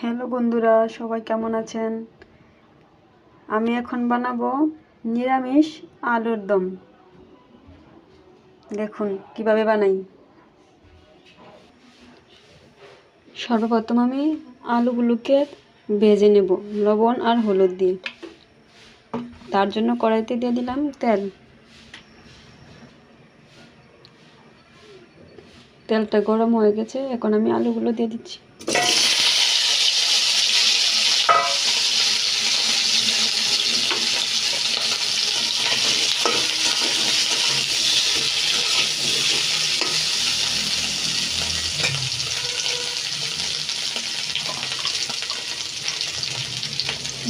Hello বন্ধুরা, সবাই কেমন আছেন? আমি এখন বানাবো নিরামিষ আলুর দম। দেখুন কিভাবে বানাই। সর্বপ্রথম আমি আলুগুলোকে ভেজে নেব লবণ আর হলুদ দিয়ে। তার জন্য কড়াইতে দিয়ে দিলাম তেল। তেলটা গরম হয়ে গেছে, এখন আমি আলুগুলো দিয়ে দিচ্ছি।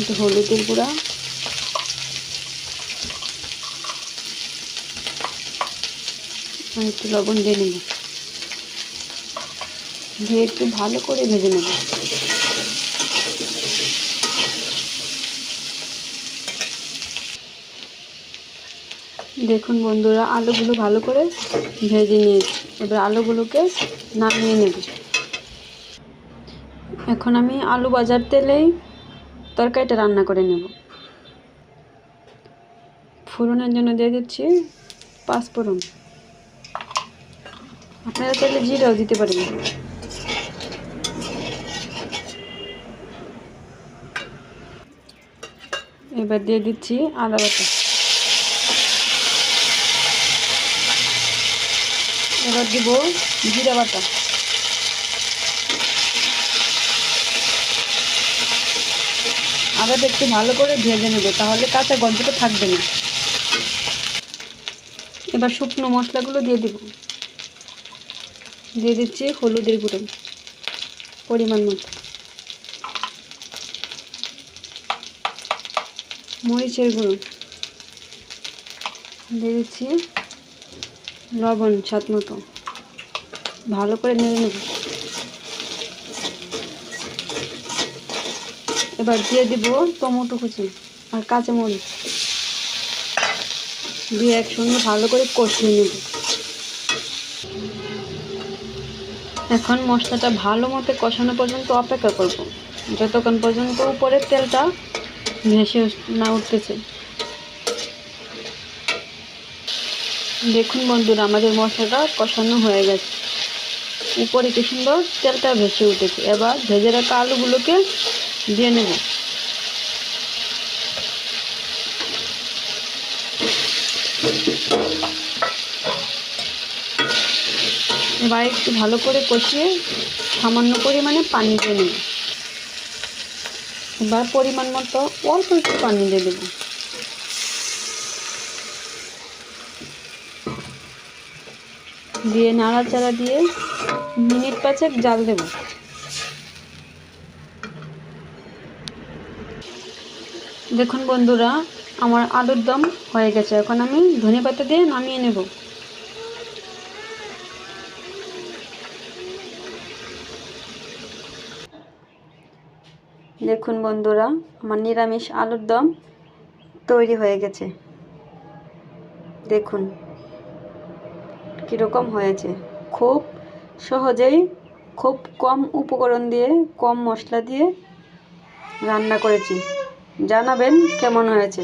একটু হলুদের গুঁড়া, একটু লবণ দিয়ে নেব, দিয়ে একটু ভালো করে ভেজে নেব। দেখুন বন্ধুরা, আলুগুলো ভালো করে ভেজে নিয়েছি। এবার আলুগুলোকে নামিয়ে নেব। এখন আমি আলু ভাজার তেলেই তরকারিটা রান্না করে নেব। ফোড়নের জন্য দিয়ে দিচ্ছি পাঁচফোড়ন। আপনারা চাইলে জিরাও দিতে পারেন। এবার দিয়ে দিচ্ছি আদা বাটা। এবার দিব জিরা বাটা। আদাটা একটু ভালো করে ভেজে নেব, তাহলে কাঁচা গন্ধটা থাকবে না। এবার শুকনো মশলাগুলো দিয়ে দিব। দিয়ে দিচ্ছি হলুদের গুঁড়ো পরিমাণ মতো, মরিচের গুঁড়ো, দিয়ে দিচ্ছি লবণ স্বাদ মতো। ভালো করে নেড়ে নেব। এবার দিয়ে দিব টমেটো কুচি আর কাঁচামরিচ, দিয়ে একসঙ্গে ভালো করে কষিয়ে নেব। এখন মশলাটা ভালো মতো কষানো পর্যন্ত অপেক্ষা করব, যতক্ষণ পর্যন্ত উপরের তেলটা ভেসে না উঠতেছে। দেখুন বন্ধুরা, আমাদের মশলাটা কষানো হয়ে গেছে, উপরে কি সুন্দর তেলটা ভেসে উঠেছে। এবার ভেজে রাখা আলুগুলোকে দিয়ে নেব। এবার একটু ভালো করে কষিয়ে সামান্য পরিমাণে পানি দিয়ে নেব। এবার পরিমাণ মতো অল্প একটু পানি দিয়ে দেব। দিয়ে নাড়াচাড়া দিয়ে মিনিট 5 জাল দেব। দেখুন বন্ধুরা, আমার আলুর দম হয়ে গেছে। এখন আমি ধনেপাতা দিয়ে নামিয়ে নেব। দেখুন বন্ধুরা, আমার নিরামিষ আলুর দম তৈরি হয়ে গেছে। দেখুন কীরকম হয়েছে। খুব সহজেই, খুব কম উপকরণ দিয়ে, কম মশলা দিয়ে রান্না করেছি। জানাবেন কেমন হয়েছে।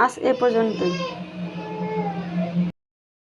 আজ এ পর্যন্তই।